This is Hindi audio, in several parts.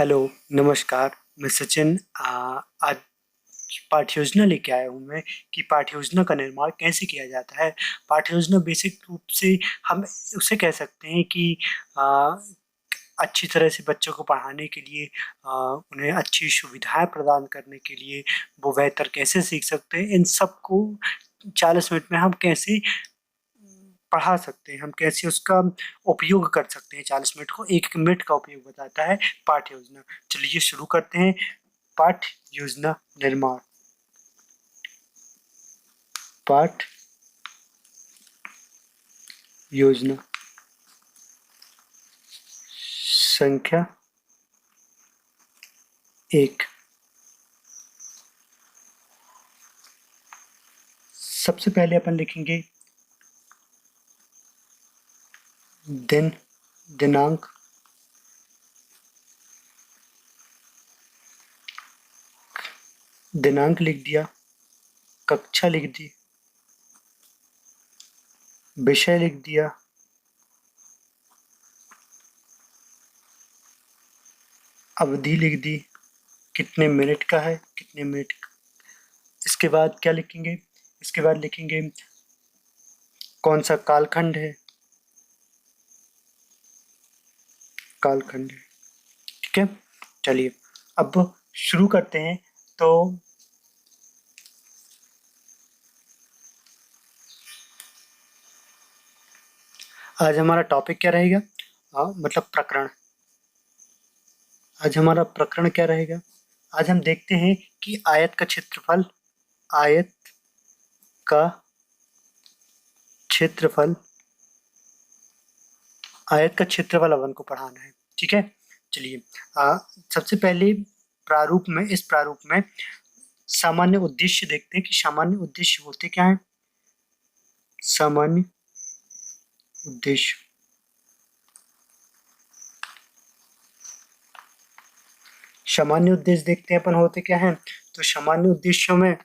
हेलो, नमस्कार। मैं सचिन आज पाठ्य योजना लेके आया हूँ मैं कि पाठ्य योजना का निर्माण कैसे किया जाता है। पाठ्य योजना बेसिक रूप से हम उसे कह सकते हैं कि अ, अच्छी तरह से बच्चों को पढ़ाने के लिए उन्हें अच्छी सुविधाएँ प्रदान करने के लिए वो बेहतर कैसे सीख सकते हैं, इन सबको 40 मिनट में हम कैसे पढ़ा सकते हैं, हम कैसे उसका उपयोग कर सकते हैं 40 मिनट को, 1 मिनट का उपयोग बताता है पाठ्य योजना। चलिए शुरू करते हैं पाठ्य योजना निर्माण। पाठ्य योजना संख्या 1। सबसे पहले अपन लिखेंगे दिन, दिनांक, दिनांक लिख दिया, कक्षा लिख दी, विषय लिख दिया, अवधि लिख दी, कितने मिनट का है, कितने मिनट का। इसके बाद क्या लिखेंगे? इसके बाद लिखेंगे कौन सा कालखंड है, कालखंड है। ठीक है, चलिए अब शुरू करते हैं। तो आज हमारा टॉपिक क्या रहेगा? मतलब प्रकरण। आज हमारा प्रकरण क्या रहेगा? आज हम देखते हैं कि आयत का क्षेत्रफल, आयत का क्षेत्रफल, आयत का क्षेत्रफल अपन को पढ़ाना है। ठीक है, चलिए सबसे पहले प्रारूप में, इस प्रारूप में सामान्य उद्देश्य देखते हैं कि सामान्य उद्देश्य होते क्या है। सामान्य उद्देश्य, सामान्य उद्देश्य देखते हैं अपन होते क्या है। तो सामान्य उद्देश्यों में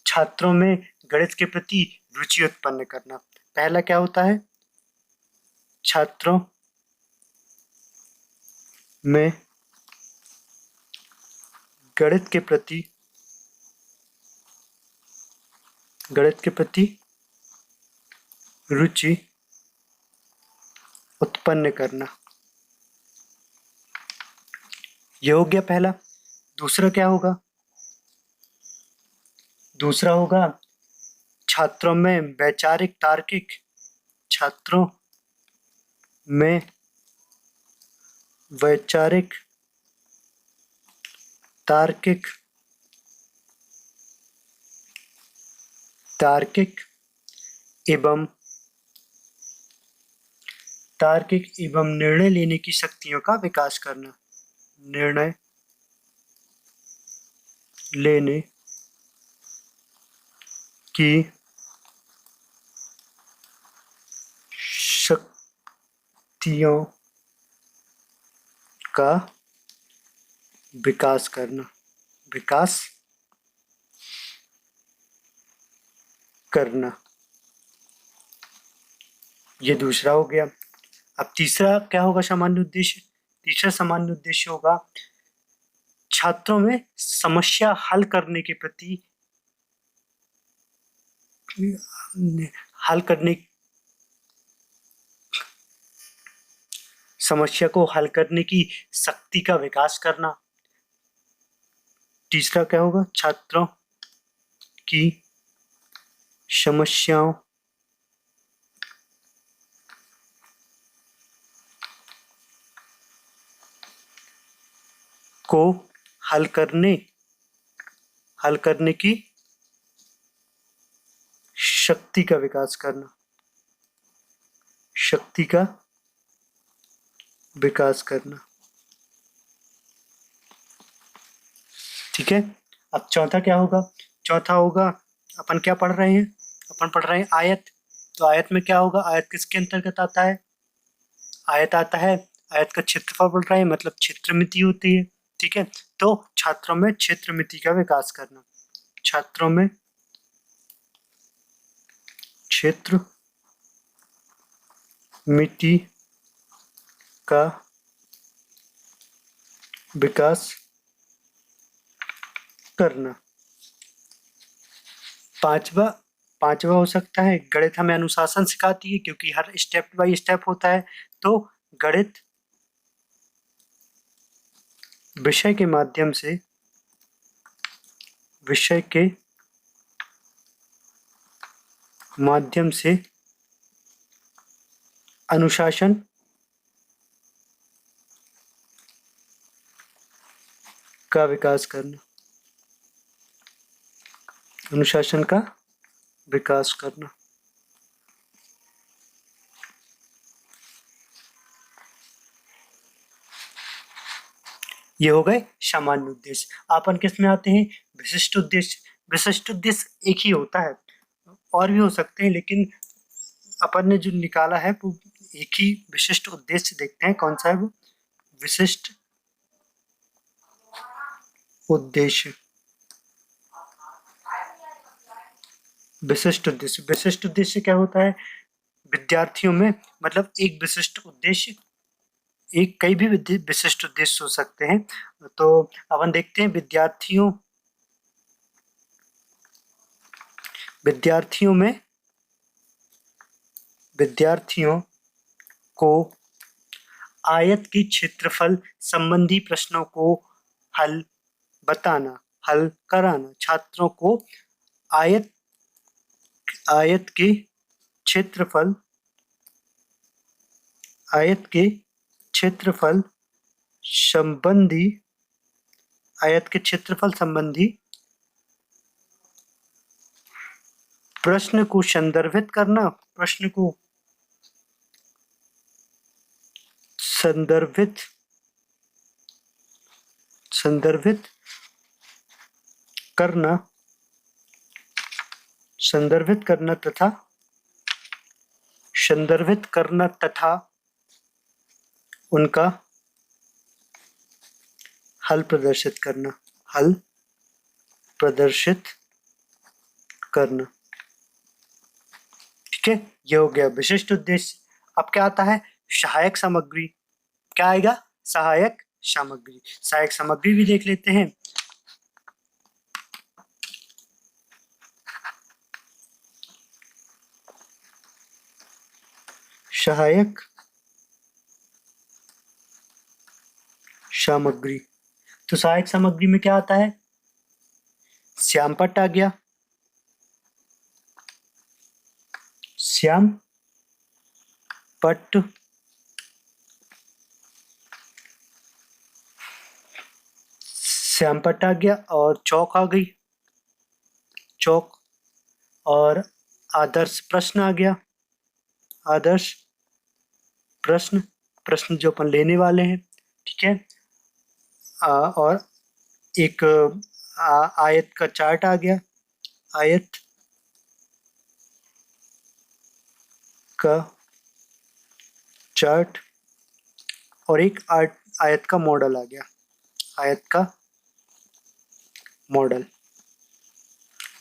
छात्रों में गणित के प्रति रुचि उत्पन्न करना। पहला क्या होता है? छात्रों में गणित के प्रति, गणित के प्रति रुचि उत्पन्न करना, ये हो गया पहला। दूसरा क्या होगा? दूसरा होगा छात्रों में वैचारिक तार्किक, छात्रों में वैचारिक तार्किक, तार्किक एवं तार्किक एवं निर्णय लेने की शक्तियों का विकास करना। निर्णय लेने की शक्तियों का विकास करना, विकास करना, ये दूसरा हो गया। अब तीसरा क्या होगा सामान्य उद्देश्य? तीसरा सामान्य उद्देश्य होगा छात्रों में समस्या हल करने के प्रति, हल करने, समस्या को हल करने की शक्ति का विकास करना। तीसरा क्या होगा? छात्रों की समस्याओं को हल करने की शक्ति का विकास करना, शक्ति का विकास करना। ठीक है, अब चौथा क्या होगा? चौथा होगा, अपन क्या पढ़ रहे हैं? अपन पढ़ रहे हैं आयत। तो आयत में क्या होगा? आयत किसके अंतर्गत आता है? आयत आता है, आयत का क्षेत्रफल बढ़ रहा है, मतलब क्षेत्रमिति होती है। ठीक है, तो छात्रों में क्षेत्रमिति का विकास करना, छात्रों में क्षेत्र मिति का विकास करना। पांचवा पांचवा हो सकता है गणित हमें अनुशासन सिखाती है, क्योंकि हर स्टेप बाय स्टेप होता है। तो गणित विषय के माध्यम से, विषय के माध्यम से अनुशासन का विकास करना, अनुशासन का विकास करना। ये हो गए सामान्य उद्देश्य। अपन किस में आते हैं? विशिष्ट उद्देश्य। विशिष्ट उद्देश्य एक ही होता है, और भी हो सकते हैं, लेकिन अपन ने जो निकाला है वो एक ही विशिष्ट उद्देश्य। देखते हैं कौन सा है वो विशिष्ट उद्देश्य। विशिष्ट उद्देश्य, विशिष्ट उद्देश्य क्या होता है? विद्यार्थियों में, मतलब एक विशिष्ट उद्देश्य, एक कई भी विशिष्ट उद्देश्य हो सकते हैं। तो अपन देखते हैं विद्यार्थियों में, विद्यार्थियों को आयत के क्षेत्रफल संबंधी प्रश्नों को हल बताना, हल कराना। छात्रों को आयत आयत के क्षेत्रफल, आयत के क्षेत्रफल संबंधी, आयत के क्षेत्रफल संबंधी प्रश्न को संदर्भित करना, प्रश्न को संदर्भित करना, संदर्भित करना तथा उनका हल प्रदर्शित करना, हल प्रदर्शित करना। ठीक है, ये हो गया विशिष्ट उद्देश्य। अब क्या आता है? सहायक सामग्री। क्या आएगा? सहायक सामग्री। सहायक सामग्री भी देख लेते हैं। सहायक सामग्री। तो सहायक सामग्री में क्या आता है? श्यामपट्ट आ गया, श्यामपट्ट, श्यामपट्ट आ गया, और चौक आ गई, चौक, और आदर्श प्रश्न आ गया, आदर्श प्रश्न, प्रश्न जो अपन लेने वाले हैं। ठीक है, और एक आयत का चार्ट आ गया, आयत का चार्ट, और एक आयत का मॉडल आ गया, आयत का मॉडल।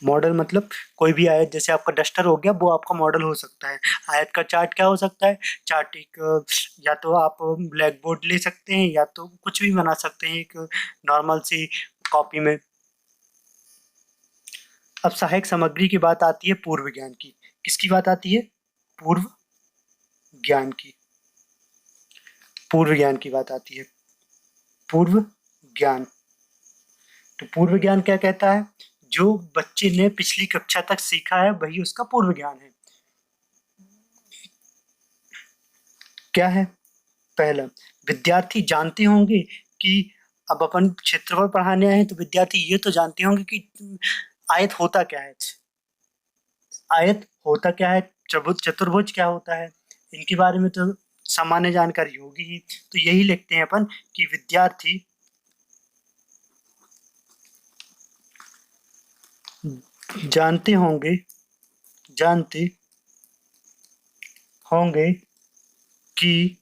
मॉडल मतलब कोई भी आयत, जैसे आपका डस्टर हो गया, वो आपका मॉडल हो सकता है। आयत का चार्ट क्या हो सकता है? चार्ट एक, या तो आप ब्लैक बोर्ड ले सकते हैं, या तो कुछ भी बना सकते हैं एक नॉर्मल सी कॉपी में। अब सहायक सामग्री की बात आती है पूर्व ज्ञान की। किसकी बात आती है? पूर्व ज्ञान की। पूर्व ज्ञान की बात आती है, पूर्व ज्ञान। तो पूर्व ज्ञान क्या कहता है? जो बच्चे ने पिछली कक्षा तक सीखा है वही उसका पूर्व ज्ञान है। क्या है? पहला, विद्यार्थी जानते होंगे कि, अब अपन क्षेत्रफल पढ़ाने आए हैं तो विद्यार्थी ये तो जानते होंगे कि आयत होता क्या है, आयत होता क्या है, चतुर्भुज क्या होता है, इनके बारे में तो सामान्य जानकारी होगी ही। तो यही लिखते हैं अपन कि विद्यार्थी जानते होंगे कि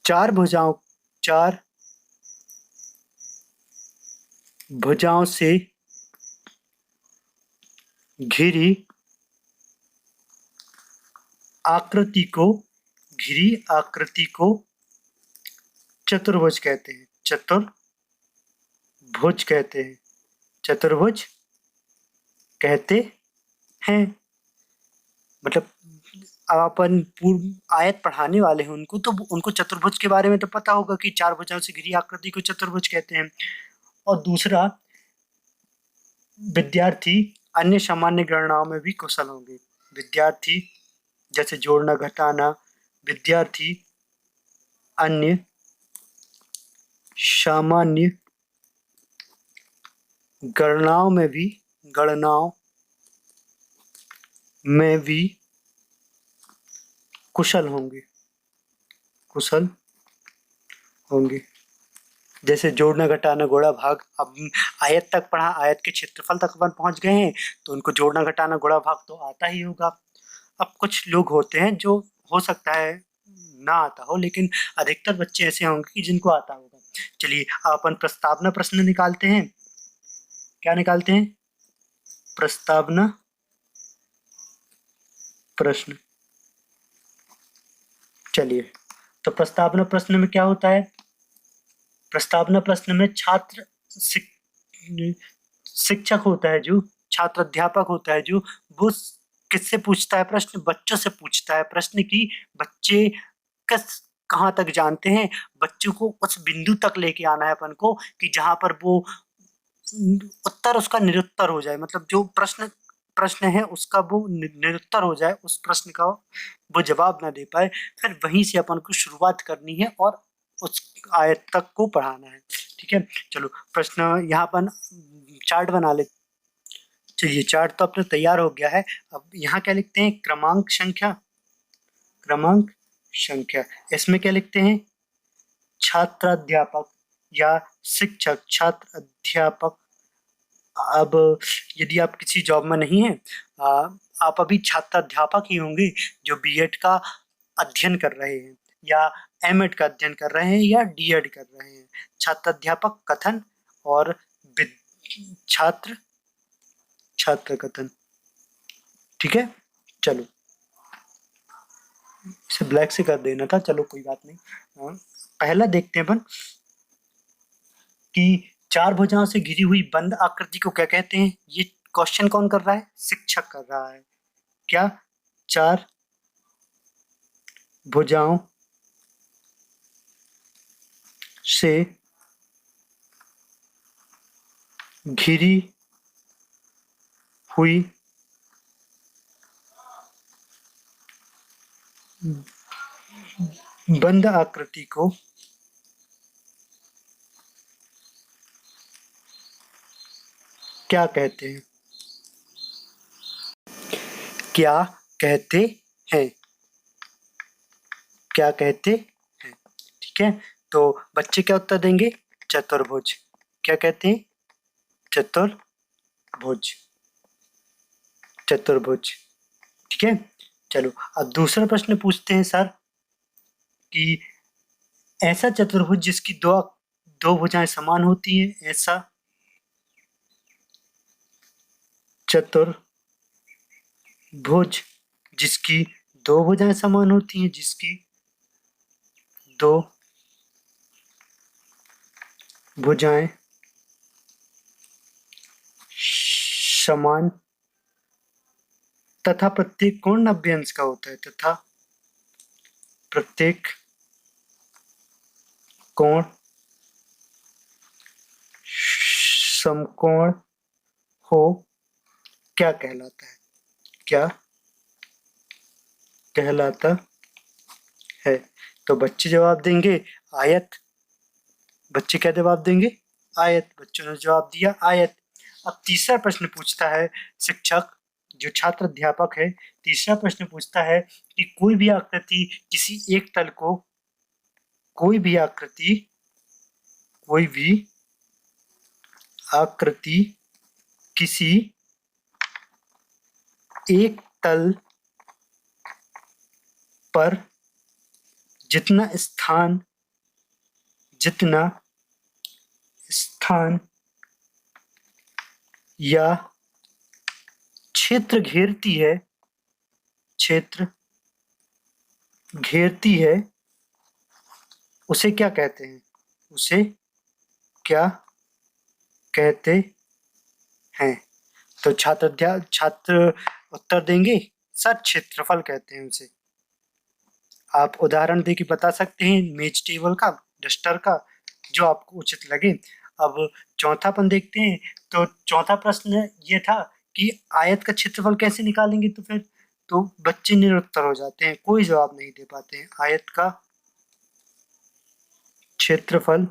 चार भुजाओं से घिरी आकृति को चतुर्भुज कहते हैं, चतुर्भुज कहते हैं, चतुर्भुज कहते हैं। मतलब अब अपन पूर्ण आयत पढ़ाने वाले हैं उनको, तो उनको चतुर्भुज के बारे में तो पता होगा कि चार भुजाओं से घिरी आकृति को चतुर्भुज कहते हैं। और दूसरा, विद्यार्थी अन्य सामान्य गणनाओं में भी कुशल होंगे। विद्यार्थी जैसे जोड़ना घटाना, विद्यार्थी अन्य सामान्य गणनाओं में भी कुशल होंगे। जैसे जोड़ना घटाना गुणा भाग, अब आयत तक पढ़ा, आयत के क्षेत्रफल तक अपन पहुंच गए हैं, तो उनको जोड़ना घटाना गुणा भाग तो आता ही होगा। अब कुछ लोग होते हैं जो हो सकता है ना आता हो, लेकिन अधिकतर बच्चे ऐसे होंगे कि जिनको आता होगा। चलिए अपन प्रस्तावना प्रश्न निकालते हैं। क्या निकालते हैं? प्रस्तावना प्रश्न। चलिए, तो प्रस्तावना प्रश्न में क्या होता है? प्रस्तावना प्रश्न में छात्र शिक्षक होता है, जो छात्र अध्यापक होता है, जो वो किससे पूछता है प्रश्न? बच्चों से पूछता है प्रश्न की बच्चे किस कहाँ तक जानते हैं। बच्चों को उस बिंदु तक लेके आना है अपन को कि जहां पर वो उत्तर उसका निरुत्तर हो जाए, मतलब जो प्रश्न है उसका वो निरुत्तर हो जाए, उस प्रश्न का वो जवाब ना दे पाए। फिर वहीं से अपन को शुरुआत करनी है और उस आयत तक को पढ़ाना है। ठीक है, चलो प्रश्न यहाँ अपन चार्ट बना ले। चलिए, चार्ट तो अपना तैयार हो गया है। अब यहाँ क्या लिखते हैं? क्रमांक संख्या। इसमें क्या लिखते हैं? छात्राध्यापक या शिक्षक, छात्र अध्यापक। अब यदि आप किसी जॉब में नहीं है, आप अभी छात्राध्यापक ही होंगे जो बीएड का अध्ययन कर रहे हैं या एमएड का अध्ययन कर रहे हैं या डीएड कर रहे हैं। छात्राध्यापक कथन और छात्र कथन। ठीक है, चलो इसे ब्लैक से कर देना था, चलो कोई बात नहीं। पहला देखते हैं अपन कि चार भुजाओं से घिरी हुई बंद आकृति को क्या कहते हैं। ये क्वेश्चन कौन कर रहा है? शिक्षक कर रहा है। क्या चार भुजाओं से घिरी हुई बंद आकृति को क्या कहते हैं? क्या कहते हैं? क्या कहते हैं? ठीक है, तो बच्चे क्या उत्तर देंगे? चतुर्भुज। क्या कहते हैं? चतुर्भुज। चतुर्भुज। ठीक है, चलो अब दूसरा प्रश्न पूछते हैं सर कि ऐसा चतुर्भुज जिसकी दो भुजाएं समान होती हैं, ऐसा चतुर्भुज जिसकी दो भुजाएं समान होती हैं, जिसकी दो भुजाएं समान तथा प्रत्येक कोण 90 अंश का होता है, तथा प्रत्येक कोण समकोण हो, क्या कहलाता है? क्या कहलाता है? तो बच्चे जवाब देंगे आयत। बच्चे क्या जवाब देंगे? आयत। बच्चों ने जवाब दिया आयत। अब तीसरा प्रश्न पूछता है शिक्षक, जो छात्र अध्यापक है, तीसरा प्रश्न पूछता है कि कोई भी आकृति किसी एक तल को, कोई भी आकृति किसी एक तल पर जितना स्थान या क्षेत्र घेरती है उसे क्या कहते हैं? उसे क्या कहते हैं? तो छात्र उत्तर देंगे, सर क्षेत्रफल कहते हैं उसे। आप उदाहरण देके बता सकते हैं मेज टेबल का, डस्टर का, जो आपको उचित लगे। अब चौथापन देखते हैं। तो चौथा प्रश्न ये था कि आयत का क्षेत्रफल कैसे निकालेंगे, तो फिर तो बच्चे निरुत्तर हो जाते हैं, कोई जवाब नहीं दे पाते हैं। आयत का क्षेत्रफल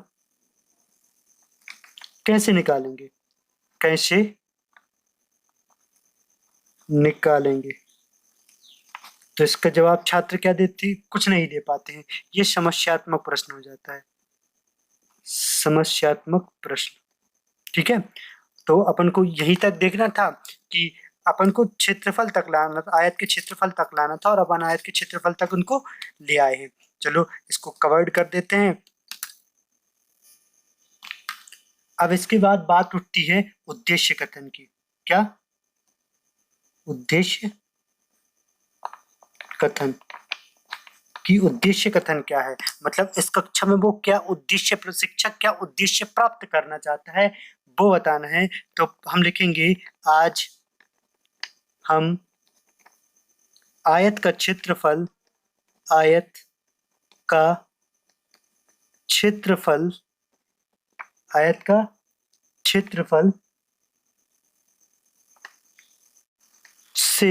कैसे निकालेंगे? कैसे निकालेंगे? तो इसका जवाब छात्र क्या देते? कुछ नहीं दे पाते हैं। ये समस्यात्मक प्रश्न हो जाता है, समस्यात्मक प्रश्न। ठीक है, तो अपन को यहीं तक देखना था कि अपन को क्षेत्रफल तक लाना था, आयत के क्षेत्रफल तक लाना था, और अपन आयत के क्षेत्रफल तक उनको ले आए हैं। चलो इसको कवर्ड कर देते हैं। अब इसके बाद बात उठती है उद्देश्य कथन की। क्या? उद्देश्य कथन की उद्देश्य कथन क्या है? मतलब इस कक्षा में वो क्या उद्देश्य, शिक्षक क्या उद्देश्य प्राप्त करना चाहता है, वो बताना है। तो हम लिखेंगे, आज हम आयत का क्षेत्रफल, आयत का क्षेत्रफल, आयत का क्षेत्रफल से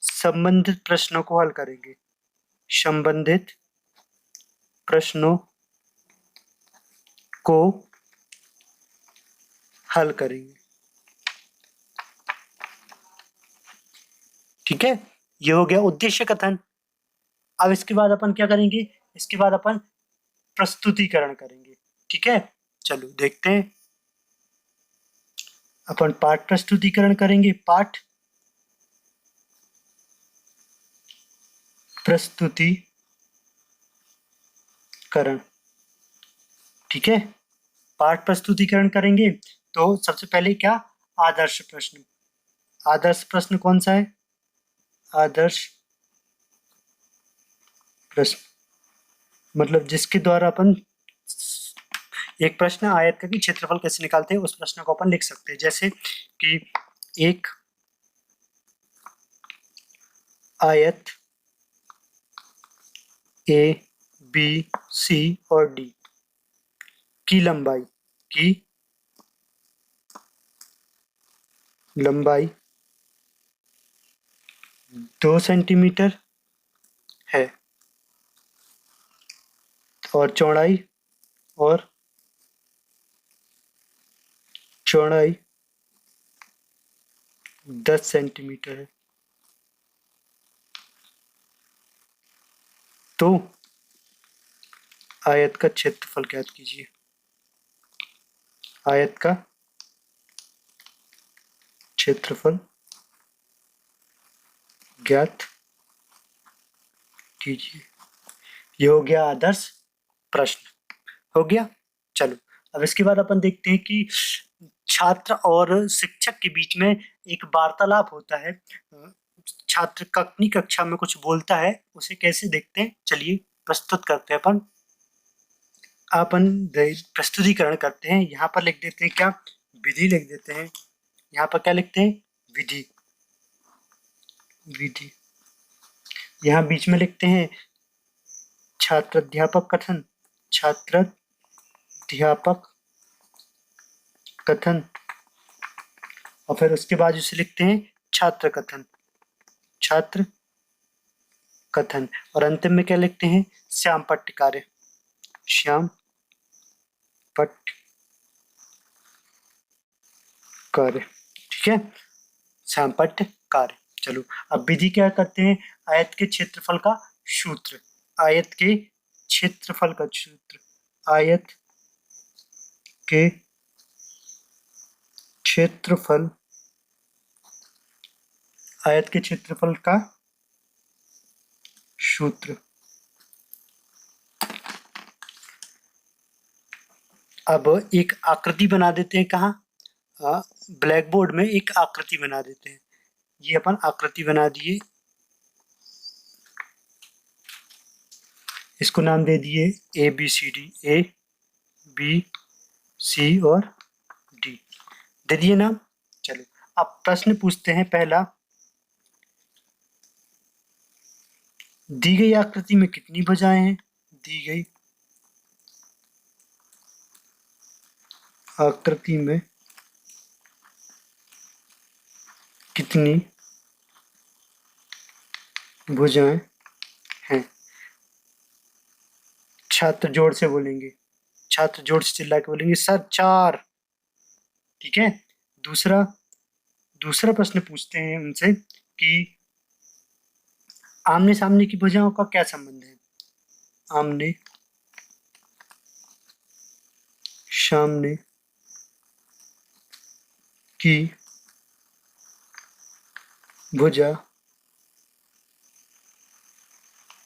संबंधित प्रश्नों को हल करेंगे। संबंधित प्रश्नों को हल करेंगे। ठीक है, ये हो गया उद्देश्य कथन। अब इसके बाद अपन क्या करेंगे? इसके बाद अपन प्रस्तुतिकरण करेंगे। ठीक है, चलो देखते हैं। अपन पाठ प्रस्तुतिकरण करेंगे। पाठ प्रस्तुतिकरण। ठीक है, पाठ प्रस्तुतिकरण करेंगे। तो सबसे पहले क्या? आदर्श प्रश्न। आदर्श प्रश्न कौन सा है? आदर्श प्रश्न मतलब जिसके द्वारा अपन एक प्रश्न, आयत का क्षेत्रफल कैसे निकालते हैं, उस प्रश्न को अपन लिख सकते हैं। जैसे कि एक आयत ए, बी, सी और डी की लंबाई 2 सेंटीमीटर है, और और चौड़ाई 10 सेंटीमीटर है। तो आयत का क्षेत्रफल ज्ञात कीजिए। आयत का क्षेत्रफल ज्ञात कीजिए। ये हो गया आदर्श प्रश्न, हो गया। चलो अब इसके बाद अपन देखते हैं कि छात्र और शिक्षक के बीच में एक वार्तालाप होता है। छात्र अपनी कक्षा में कुछ बोलता है, उसे कैसे देखते हैं, चलिए प्रस्तुत करते हैं। अपन प्रस्तुतिकरण करते हैं। यहाँ पर लिख देते हैं क्या? विधि लिख देते हैं। यहाँ पर क्या लिखते हैं? विधि। विधि। यहाँ बीच में लिखते हैं छात्र अध्यापक कथन। छात्र अध्यापक कथन। और फिर उसके बाद उसे लिखते हैं छात्र कथन। छात्र कथन। और अंतिम में क्या लिखते हैं? श्याम पट्ट कार्य। श्याम पट्ट कार्य। ठीक है, श्याम पट्ट कार्य। चलो अब विधि क्या करते हैं? आयत के क्षेत्रफल का सूत्र। आयत के क्षेत्रफल का सूत्र। आयत के क्षेत्रफल, आयत के क्षेत्रफल का सूत्र। अब एक आकृति बना देते हैं। कहाँ? ब्लैक बोर्ड में एक आकृति बना देते हैं। ये अपन आकृति बना दिए। इसको नाम दे दिए A B C D, A B C और डी दे दिए नाम। चलो अब प्रश्न पूछते हैं पहला, दी गई आकृति में कितनी भुजाएं हैं? दी गई आकृति में कितनी भुजाएं हैं? छात्र जोर से बोलेंगे, छात्र जोर से चिल्ला के बोलेंगे सर 4। ठीक है। दूसरा दूसरा प्रश्न पूछते हैं उनसे कि आमने सामने की भुजाओं का क्या संबंध है? आमने सामने की भुजा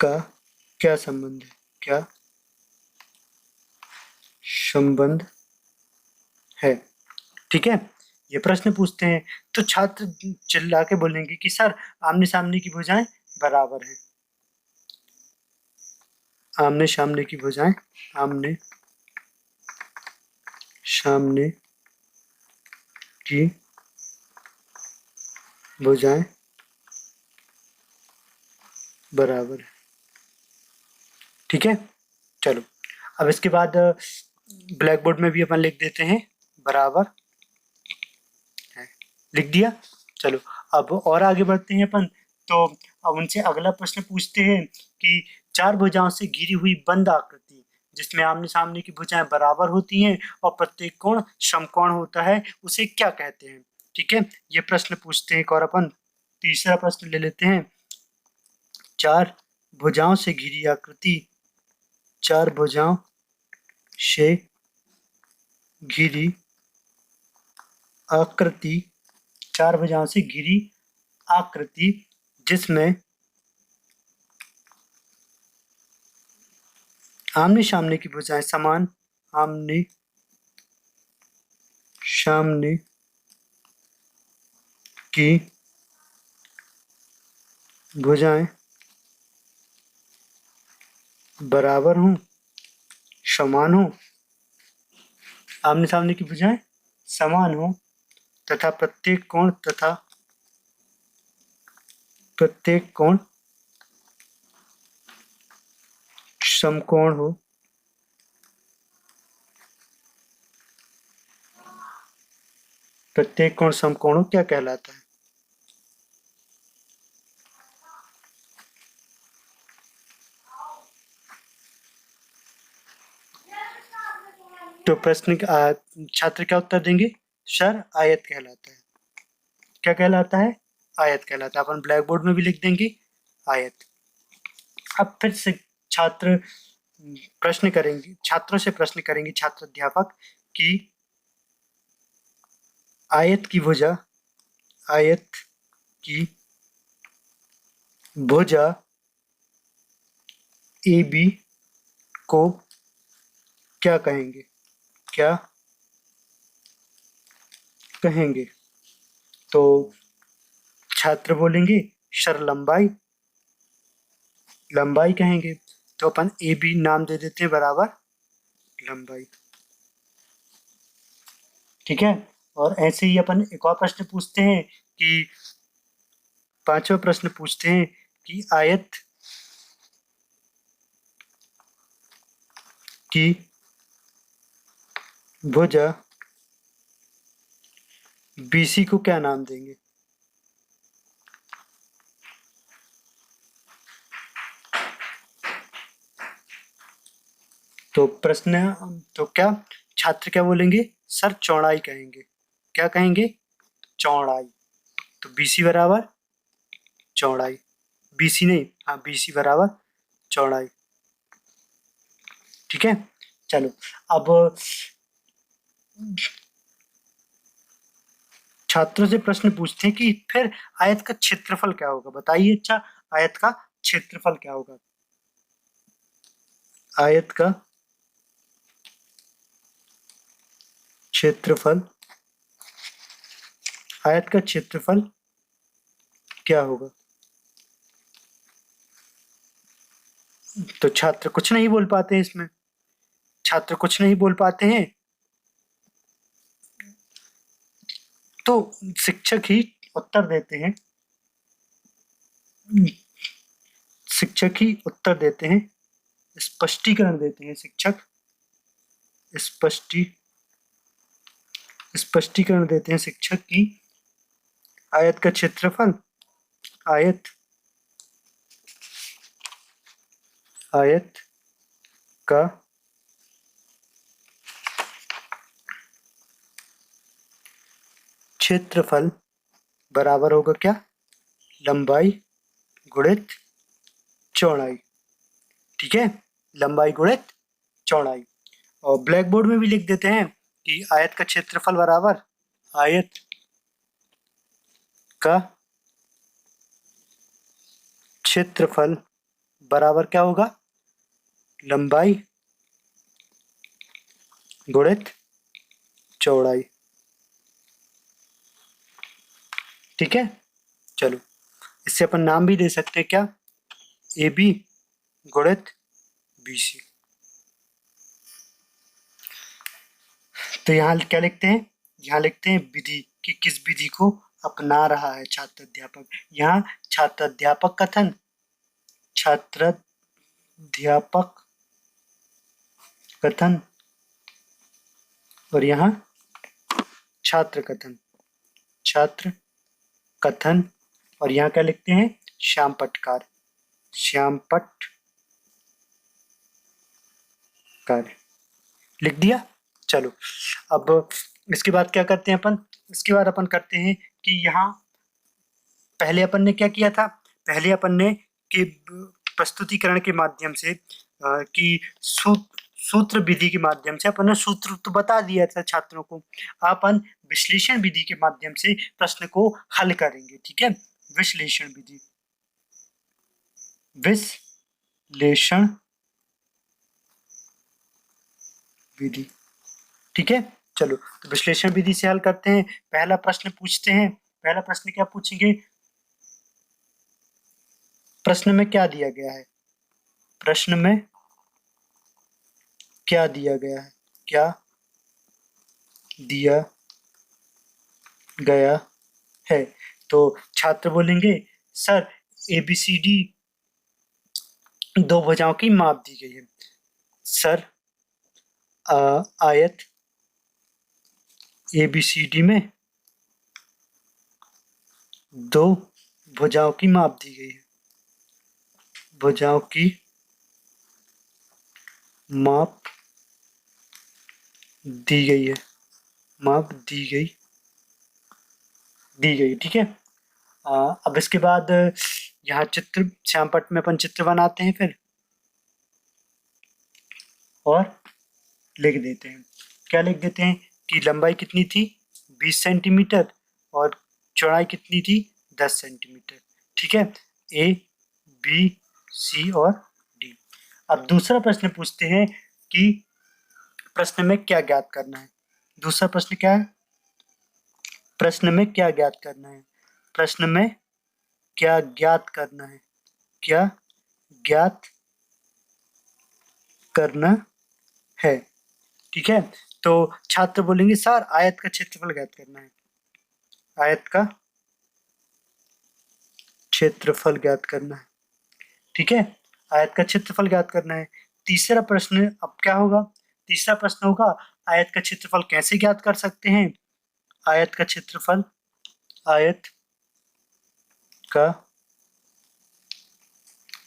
का क्या संबंध है? क्या संबंध है? ठीक है, ये प्रश्न पूछते हैं तो छात्र चिल्ला के बोलेंगे कि सर आमने सामने की भुजाएं बराबर हैं। आमने सामने की भुजाएं, आमने सामने की भुजाएं बराबर है। ठीक है। चलो अब इसके बाद ब्लैक बोर्ड में भी अपन लिख देते हैं बराबर है, लिख दिया। चलो अब और आगे बढ़ते हैं अपन, तो अब उनसे अगला प्रश्न पूछते हैं कि चार भुजाओं से घिरी हुई बंद आकृति जिसमें आमने सामने की भुजाएं बराबर होती हैं और प्रत्येक कोण समकोण होता है, उसे क्या कहते हैं? ठीक है, ये प्रश्न पूछते हैं। और अपन तीसरा प्रश्न ले लेते हैं, चार भुजाओं से घिरी आकृति, चार भुजाओं से घिरी आकृति, चार भुजाओं से घिरी आकृति जिसमें आमने सामने की भुजाएं समान, आमने सामने की भुजाएं बराबर हों, समान हो, आमने सामने की भुजाएं समान हो तथा प्रत्येक कोण समकोण हो, प्रत्येक कोण समकोण हो क्या कहलाता है? तो प्रश्न छात्र क्या उत्तर देंगे? सर आयत कहलाता है। क्या कहलाता है? आयत कहलाता है। अपन ब्लैक बोर्ड में भी लिख देंगे आयत। अब फिर से छात्र प्रश्न करेंगे, छात्रों से प्रश्न करेंगे छात्र अध्यापक कि आयत की भुजा, आयत की भुजा ए बी को क्या कहेंगे? क्या कहेंगे? तो छात्र बोलेंगे सर लंबाई, लंबाई कहेंगे। तो अपन ए बी नाम दे देते हैं बराबर लंबाई। ठीक है। और ऐसे ही अपन एक और प्रश्न पूछते हैं कि पांचवा प्रश्न पूछते हैं कि आयत की भुजा बीसी को क्या नाम देंगे? तो प्रश्न, तो क्या छात्र क्या बोलेंगे? सर चौड़ाई कहेंगे। क्या कहेंगे? चौड़ाई। तो बीसी बराबर चौड़ाई, बीसी नहीं, हाँ बीसी बराबर चौड़ाई। ठीक है। चलो अब छात्रों से प्रश्न पूछते हैं कि फिर आयत का क्षेत्रफल क्या होगा? बताइए। अच्छा, आयत का क्षेत्रफल क्या होगा? आयत का क्षेत्रफल, आयत का क्षेत्रफल क्या होगा? तो छात्र कुछ नहीं बोल पाते हैं इसमें, छात्र कुछ नहीं बोल पाते हैं, तो शिक्षक ही उत्तर देते हैं, शिक्षक ही उत्तर देते हैं, स्पष्टीकरण देते हैं शिक्षक, स्पष्टीकरण देते हैं शिक्षक की आयत का क्षेत्रफल, आयत आयत का क्षेत्रफल बराबर होगा क्या, लंबाई गुणित चौड़ाई। ठीक है, लंबाई गुणित चौड़ाई। और ब्लैक बोर्ड में भी लिख देते हैं कि आयत का क्षेत्रफल बराबर आयत का क्षेत्रफल बराबर क्या होगा, लंबाई गुणित चौड़ाई। ठीक है, चलो इससे अपन नाम भी दे सकते हैं क्या, ए बी गुणित बी सी। तो यहाँ क्या लिखते हैं, यहाँ लिखते हैं विधि कि किस विधि को अपना रहा है छात्र अध्यापक। यहाँ छात्र अध्यापक कथन, छात्र अध्यापक कथन, और यहाँ छात्र कथन, छात्र कथन, और यहाँ क्या लिखते हैं, श्याम पटकार, श्याम पटकार लिख दिया। चलो अब इसके बाद क्या करते हैं अपन, इसके बाद अपन करते हैं कि यहाँ पहले अपन ने क्या किया था, पहले अपन ने कि प्रस्तुतिकरण के माध्यम से कि सूत्र विधि के माध्यम से अपन ने सूत्र तो बता दिया था छात्रों को, अपन विश्लेषण विधि के माध्यम से प्रश्न को हल करेंगे। ठीक है, विश्लेषण विधि, विश्लेषण विधि। ठीक है, चलो तो विश्लेषण विधि से हल करते हैं। पहला प्रश्न पूछते हैं, पहला प्रश्न क्या पूछेंगे, प्रश्न में क्या दिया गया है, प्रश्न में क्या दिया गया है, क्या दिया गया है। तो छात्र बोलेंगे सर ABCD दो भुजाओं की माप दी गई है। सर आयत ABCD में दो भुजाओं की माप दी गई है, भुजाओं की माप दी गई है, माप दी गई। ठीक है, अब इसके बाद यहाँ चित्र श्यामपट्ट में अपन चित्र बनाते हैं फिर और लिख देते हैं। क्या लिख देते हैं कि लंबाई कितनी थी 20 सेंटीमीटर और चौड़ाई कितनी थी 10 सेंटीमीटर। ठीक है, A B C और D। अब दूसरा प्रश्न पूछते हैं कि प्रश्न में क्या ज्ञात करना है। दूसरा प्रश्न क्या है, प्रश्न में क्या ज्ञात करना है, प्रश्न में क्या ज्ञात करना है, क्या ज्ञात करना है। ठीक है, तो छात्र बोलेंगे सर आयत का क्षेत्रफल ज्ञात करना है, आयत का क्षेत्रफल ज्ञात करना है। ठीक है, आयत का क्षेत्रफल ज्ञात करना है। तीसरा प्रश्न अब क्या होगा, तीसरा प्रश्न होगा आयत का क्षेत्रफल कैसे ज्ञात कर सकते हैं, आयत का क्षेत्रफल, आयत का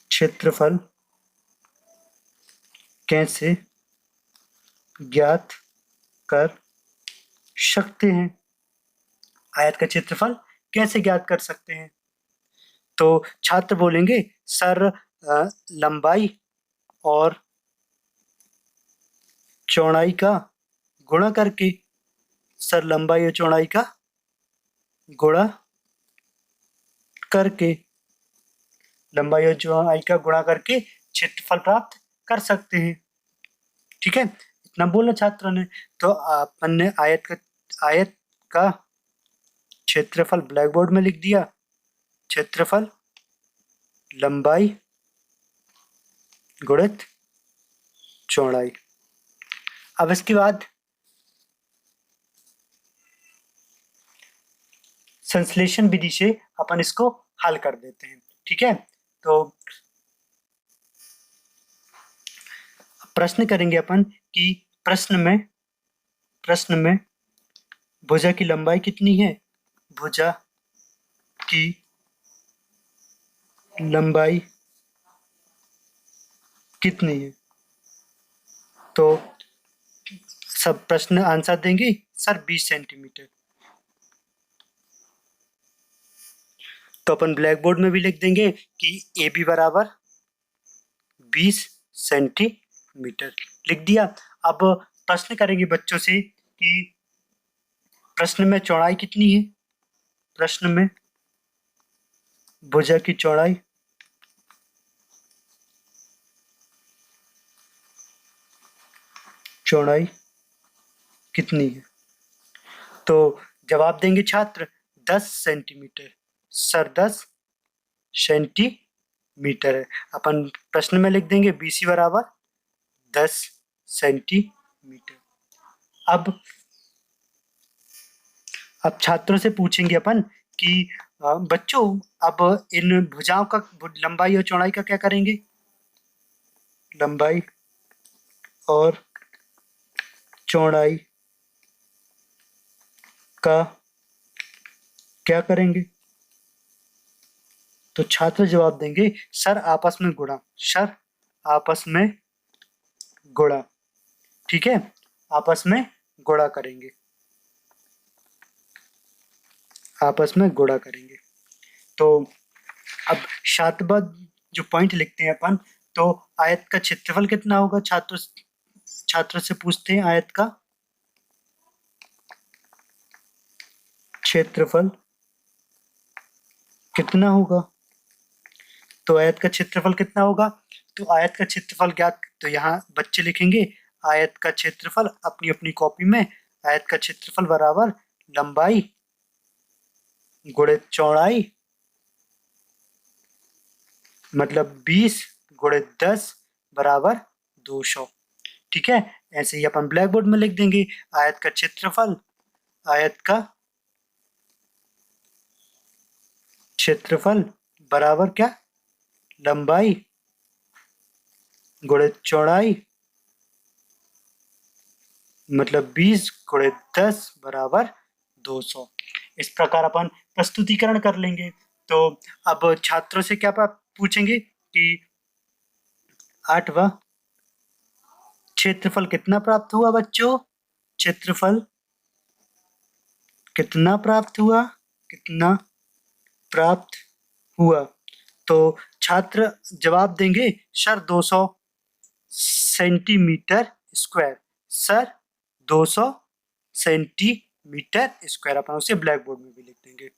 क्षेत्रफल कैसे ज्ञात कर सकते हैं, आयत का क्षेत्रफल कैसे ज्ञात कर सकते हैं। तो छात्र बोलेंगे सर लंबाई और चौड़ाई का गुणा करके, सर लंबाई और चौड़ाई का गुणा करके, लंबाई और चौड़ाई का गुणा करके क्षेत्रफल प्राप्त कर सकते हैं। ठीक है, इतना बोला छात्रों ने। तो अपन ने आयत का क्षेत्रफल ब्लैक बोर्ड में लिख दिया, क्षेत्रफल लंबाई गुणित चौड़ाई। अब इसके बाद संश्लेषण विधि से अपन इसको हल कर देते हैं। ठीक है, तो प्रश्न करेंगे अपन कि प्रश्न में भुजा की लंबाई कितनी है, भुजा की लंबाई कितनी है। तो सब प्रश्न आंसर देंगे सर 20 सेंटीमीटर। तो अपन ब्लैक बोर्ड में भी लिख देंगे कि ए बी बराबर 20 सेंटीमीटर, लिख दिया। अब प्रश्न करेंगे बच्चों से कि प्रश्न में चौड़ाई कितनी है, प्रश्न में भुजा की चौड़ाई कितनी है। तो जवाब देंगे छात्र 10 सेंटीमीटर। सर 10 सेंटीमीटर है। अपन प्रश्न में लिख देंगे BC बराबर 10 सेंटीमीटर। अब छात्रों से पूछेंगे अपन कि बच्चों अब इन भुजाओं का लंबाई और चौड़ाई का क्या करेंगे, लंबाई और चौड़ाई का क्या करेंगे। तो छात्र जवाब देंगे सर आपस में गुणा, सर आपस में गुणा। ठीक है, आपस में गुणा करेंगे, आपस में गुणा करेंगे। तो अब शातबद्ध जो पॉइंट लिखते हैं अपन, तो आयत का क्षेत्रफल कितना होगा, छात्र से पूछते हैं आयत का क्षेत्रफल कितना होगा। तो आयत का क्षेत्रफल कितना होगा, तो आयत का क्षेत्रफल ज्ञात, तो यहाँ बच्चे लिखेंगे आयत का क्षेत्रफल अपनी अपनी कॉपी में, आयत का क्षेत्रफल बराबर लंबाई गुणित चौड़ाई, मतलब 20 गुणित 10 बराबर 200। ठीक है, ऐसे ही अपन ब्लैक बोर्ड में लिख देंगे आयत का क्षेत्रफल, आयत का क्षेत्रफल बराबर क्या, लंबाई गुणित चौड़ाई, मतलब 20 गुणित 10 बराबर 200। इस प्रकार अपन प्रस्तुतिकरण कर लेंगे। तो अब छात्रों से क्या पूछेंगे कि 8वां क्षेत्रफल कितना प्राप्त हुआ बच्चों, क्षेत्रफल कितना प्राप्त हुआ। तो छात्र जवाब देंगे sir 200 centimetre square, sir 200 centimetre square. अपन उसे ब्लैक बोर्ड में भी लिख देंगे।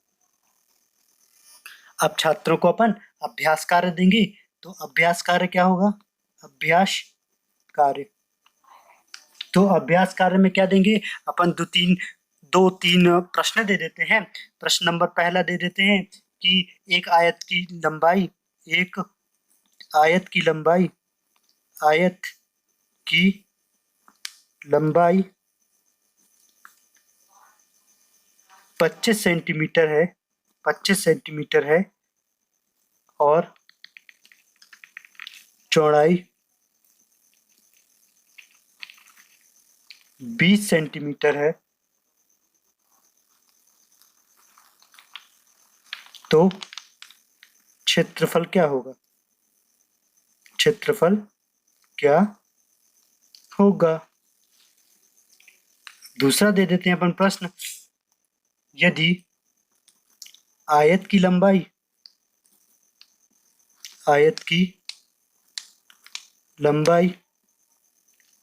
अब छात्रों को अपन अभ्यास कार्य देंगे। तो अभ्यास कार्य क्या होगा, अभ्यास कार्य, तो अभ्यास कार्य में क्या देंगे अपन, दो तीन प्रश्न दे देते हैं। प्रश्न नंबर पहला दे देते हैं कि एक आयत की लंबाई, आयत की लंबाई 25 सेंटीमीटर है और चौड़ाई 20 सेंटीमीटर है। तो क्षेत्रफल क्या होगा, क्षेत्रफल क्या होगा। दूसरा दे देते हैं अपन प्रश्न, यदि आयत की लंबाई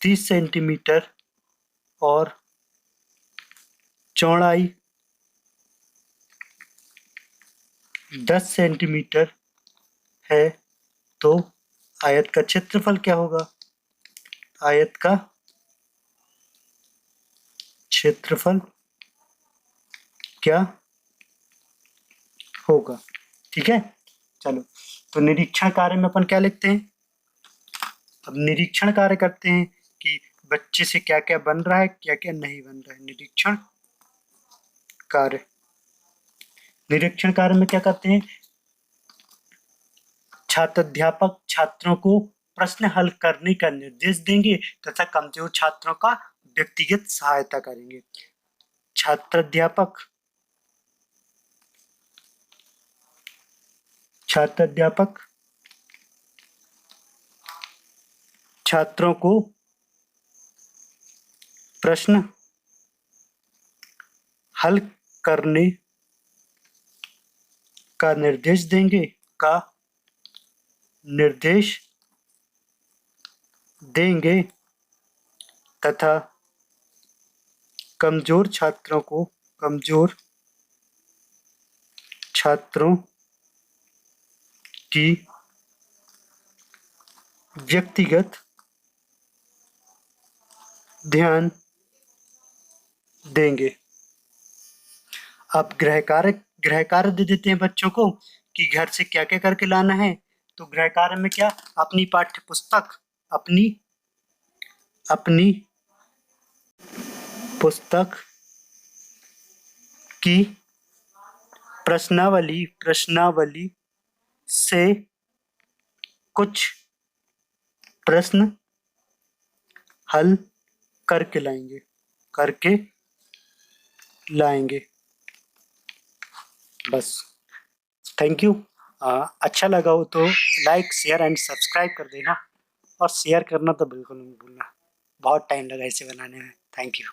30 सेंटीमीटर और चौड़ाई 10 सेंटीमीटर है, तो आयत का क्षेत्रफल क्या होगा, आयत का क्षेत्रफल क्या होगा। ठीक है, चलो तो निरीक्षण कार्य में अपन क्या लिखते हैं, अब निरीक्षण कार्य करते हैं कि बच्चे से क्या क्या बन रहा है, क्या क्या नहीं बन रहा है। निरीक्षण कार्य, निरीक्षण कार्य में क्या करते हैं, छात्र अध्यापक छात्रों को प्रश्न हल करने का निर्देश देंगे तथा कमजोर छात्रों का व्यक्तिगत सहायता करेंगे। छात्र अध्यापक छात्रों को प्रश्न हल करने का निर्देश देंगे तथा कमजोर छात्रों की व्यक्तिगत ध्यान देंगे। अब गृह कार्य दे देते हैं बच्चों को कि घर से क्या क्या करके लाना है। तो गृह कार्य में क्या, अपनी पाठ्य पुस्तक की प्रश्नावली से कुछ प्रश्न हल करके लाएंगे। बस, थैंक यू। अच्छा लगा हो तो लाइक शेयर एंड सब्सक्राइब कर देना, और शेयर करना तो बिल्कुल नहीं भूलना। बहुत टाइम लगा इसे बनाने में। Thank you.